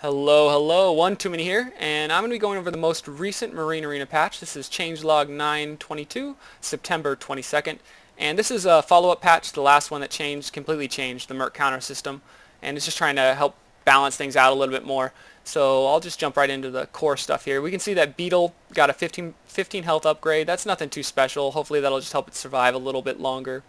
Hello, one too many here, and I'm going to be going over the most recent Marine Arena patch. This is changelog 922, September 22nd, and this is a follow-up patch to the last one that completely changed the Merc counter system, and it's just trying to help balance things out a little bit more. So I'll just jump right into the core stuff here. We can see that Beetle got a 15 health upgrade. That's nothing too special. Hopefully that'll just help it survive a little bit longer.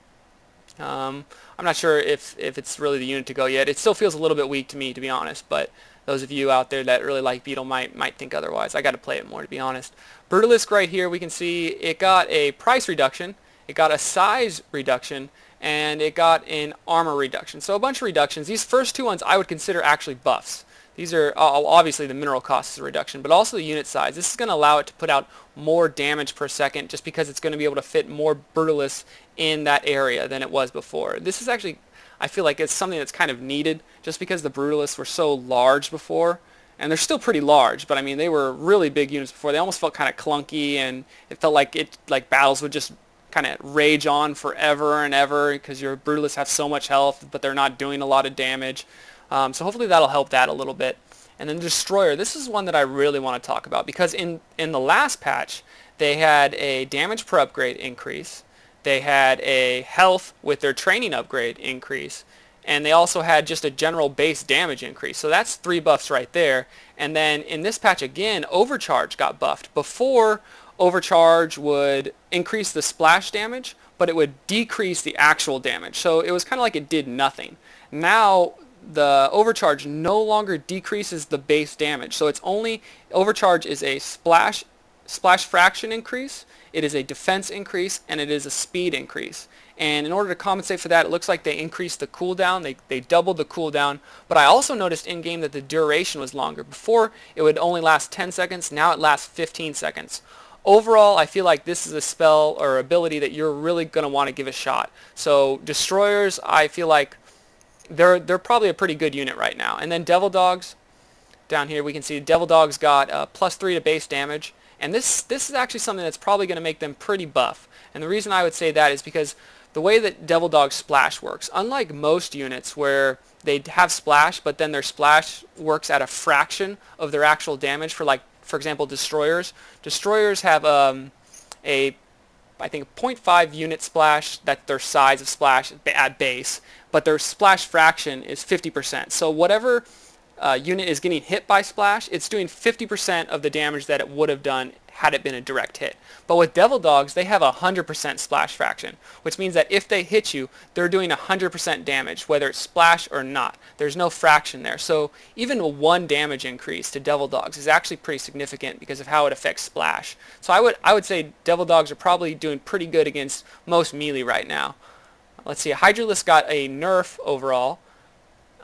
I'm not sure if it's really the unit to go yet. It still feels a little bit weak to me, to be honest, but those of you out there that really like Beetle might think otherwise. I got to play it more, to be honest. Brutalisk right here, we can see it got a price reduction, it got a size reduction, and it got an armor reduction. So a bunch of reductions. These first two ones I would consider actually buffs. These are obviously the mineral cost is a reduction, but also the unit size. This is going to allow it to put out more damage per second just because it's going to be able to fit more Brutalisk in that area than it was before. This is actually, I feel like it's something that's kind of needed just because the Brutalists were so large before. And they're still pretty large, but I mean they were really big units before. They almost felt kind of clunky, and it felt like battles would just kind of rage on forever and ever because your Brutalists have so much health, but they're not doing a lot of damage. So hopefully that'll help that a little bit. And then Destroyer, this is one that I really want to talk about because in the last patch they had a damage per upgrade increase, they had a health with their training upgrade increase, and they also had just a general base damage increase. So that's 3 buffs right there. And then in this patch again, Overcharge got buffed. Before, Overcharge would increase the splash damage, but it would decrease the actual damage. So it was kind of like it did nothing. Now the Overcharge no longer decreases the base damage. So it's only, Overcharge is a splash fraction increase, it is a defense increase, and it is a speed increase. And in order to compensate for that, it looks like they increased the cooldown. They doubled the cooldown. But I also noticed in-game that the duration was longer. Before, it would only last 10 seconds. Now it lasts 15 seconds. Overall, I feel like this is a spell or ability that you're really going to want to give a shot. So Destroyers, I feel like they're probably a pretty good unit right now. And then Devil Dogs, down here we can see Devil Dogs got +3 to base damage. And this is actually something that's probably going to make them pretty buff. And the reason I would say that is because the way that Devil Dog Splash works, unlike most units where they have Splash, but then their Splash works at a fraction of their actual damage for example, Destroyers. Destroyers have I think 0.5 unit splash, that's their size of splash at base, but their splash fraction is 50%. So whatever unit is getting hit by splash, it's doing 50% of the damage that it would have done had it been a direct hit. But with Devil Dogs, they have a 100% splash fraction, which means that if they hit you, they're doing 100% damage, whether it's splash or not. There's no fraction there. So even a 1 damage increase to Devil Dogs is actually pretty significant because of how it affects splash. So I would say Devil Dogs are probably doing pretty good against most melee right now. Let's see, Hydralisk got a nerf overall.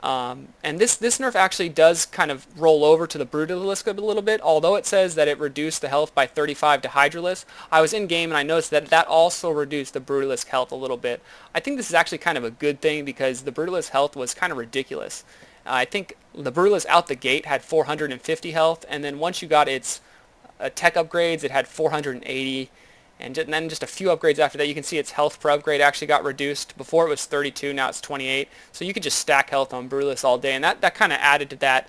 And this nerf actually does kind of roll over to the Brutalisk a little bit, although it says that it reduced the health by 35 to Hydralisk. I was in game and I noticed that that also reduced the Brutalisk health a little bit. I think this is actually kind of a good thing because the Brutalisk health was kind of ridiculous. I think the Brutalisk out the gate had 450 health, and then once you got its tech upgrades, it had 480. And then just a few upgrades after that, you can see its health per upgrade actually got reduced. Before it was 32, now it's 28. So you could just stack health on Brutalisk all day, and that kind of added to that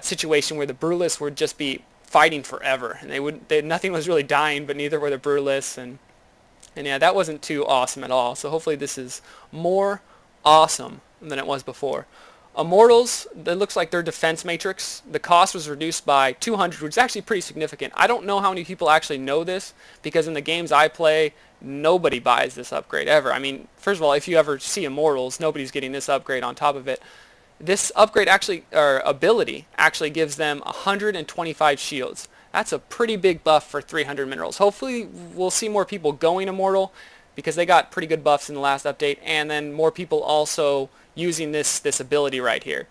situation where the Brutalists would just be fighting forever, and nothing was really dying, but neither were the Brutalists, and yeah, that wasn't too awesome at all. So hopefully this is more awesome than it was before. Immortals, it looks like their defense matrix, the cost was reduced by 200, which is actually pretty significant. I don't know how many people actually know this, because in the games I play, nobody buys this upgrade ever. I mean, first of all, if you ever see Immortals, nobody's getting this upgrade on top of it. This upgrade actually, or ability, actually gives them 125 shields. That's a pretty big buff for 300 minerals. Hopefully we'll see more people going Immortal, because they got pretty good buffs in the last update, and then more people also using this ability right here.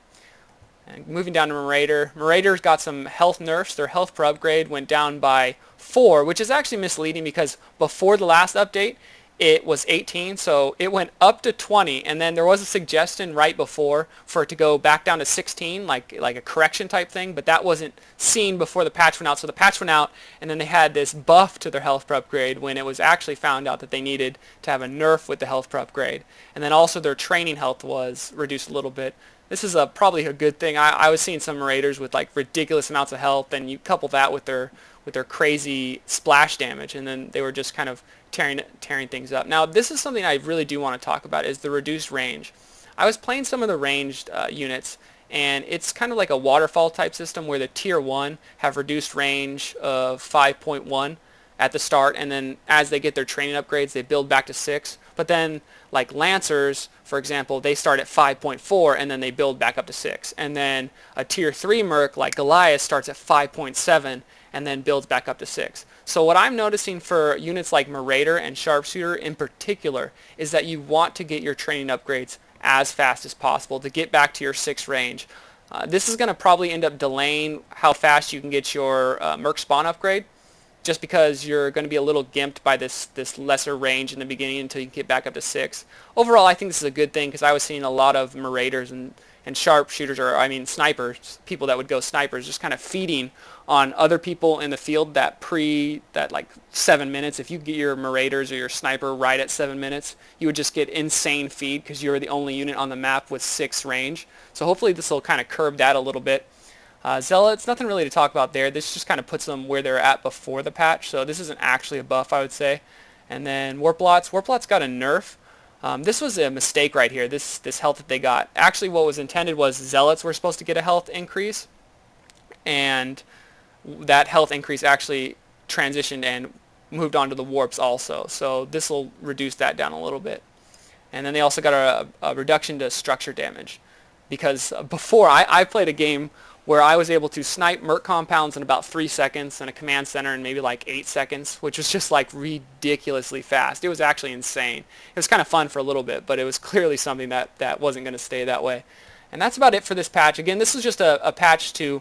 And moving down to Maraider. Maraider's got some health nerfs. Their health per upgrade went down by 4, which is actually misleading because before the last update it was 18, so it went up to 20, and then there was a suggestion right before for it to go back down to 16, like a correction type thing, but that wasn't seen before the patch went out. So the patch went out, and then they had this buff to their health per upgrade when it was actually found out that they needed to have a nerf with the health per upgrade. And then also their training health was reduced a little bit. this is probably a good thing. I was seeing some Maraiders with like ridiculous amounts of health, and you couple that with their crazy splash damage, and then they were just kind of tearing things up. Now this is something I really do want to talk about, is the reduced range. I was playing some of the ranged units, and it's kind of like a waterfall type system where the tier 1 have reduced range of 5.1 at the start, and then as they get their training upgrades they build back to 6. But then like Lancers, for example, they start at 5.4 and then they build back up to 6. And then a tier 3 Merc like Goliath starts at 5.7 and then builds back up to 6. So what I'm noticing for units like Maraider and Sharpshooter in particular is that you want to get your training upgrades as fast as possible to get back to your 6 range. This is going to probably end up delaying how fast you can get your Merc spawn upgrade, just because you're going to be a little gimped by this lesser range in the beginning until you get back up to 6. Overall, I think this is a good thing, because I was seeing a lot of Maraiders and sharpshooters, or I mean snipers, people that would go snipers, just kind of feeding on other people in the field that like 7 minutes. If you get your Maraiders or your sniper right at 7 minutes, you would just get insane feed because you're the only unit on the map with 6 range. So hopefully this will kind of curb that a little bit. Zealots, nothing really to talk about there. This just kind of puts them where they're at before the patch, so this isn't actually a buff, I would say. And then Warplot's got a nerf. This was a mistake right here, this health that they got. Actually what was intended was Zealots were supposed to get a health increase, and that health increase actually transitioned and moved on to the Warps also. So this will reduce that down a little bit. And then they also got a reduction to structure damage, because before I played a game where I was able to snipe Merc compounds in about 3 seconds and a command center in maybe like 8 seconds, which was just like ridiculously fast. It was actually insane. It was kind of fun for a little bit, but it was clearly something that wasn't going to stay that way. And that's about it for this patch. Again, this is just a patch to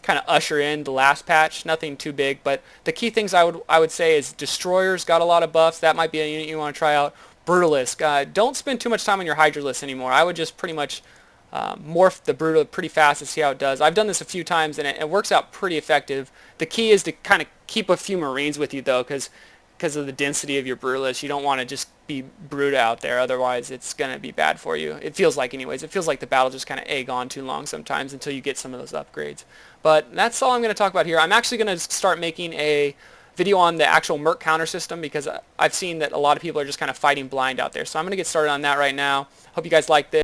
kind of usher in the last patch, nothing too big, but the key things I would say is Destroyers got a lot of buffs. That might be a unit you want to try out. Brutalisk. Don't spend too much time on your Hydralisk anymore. I would just pretty much morph the Brutal pretty fast to see how it does. I've done this a few times and it works out pretty effective. The key is to kind of keep a few Marines with you though, because of the density of your Brutalisk. You don't want to just be Bruta out there, otherwise it's going to be bad for you. It feels like anyways. It feels like the battle just kind of egg on too long sometimes until you get some of those upgrades. But that's all I'm going to talk about here. I'm actually going to start making a video on the actual Merc counter system, because I've seen that a lot of people are just kind of fighting blind out there. So I'm going to get started on that right now. Hope you guys like this.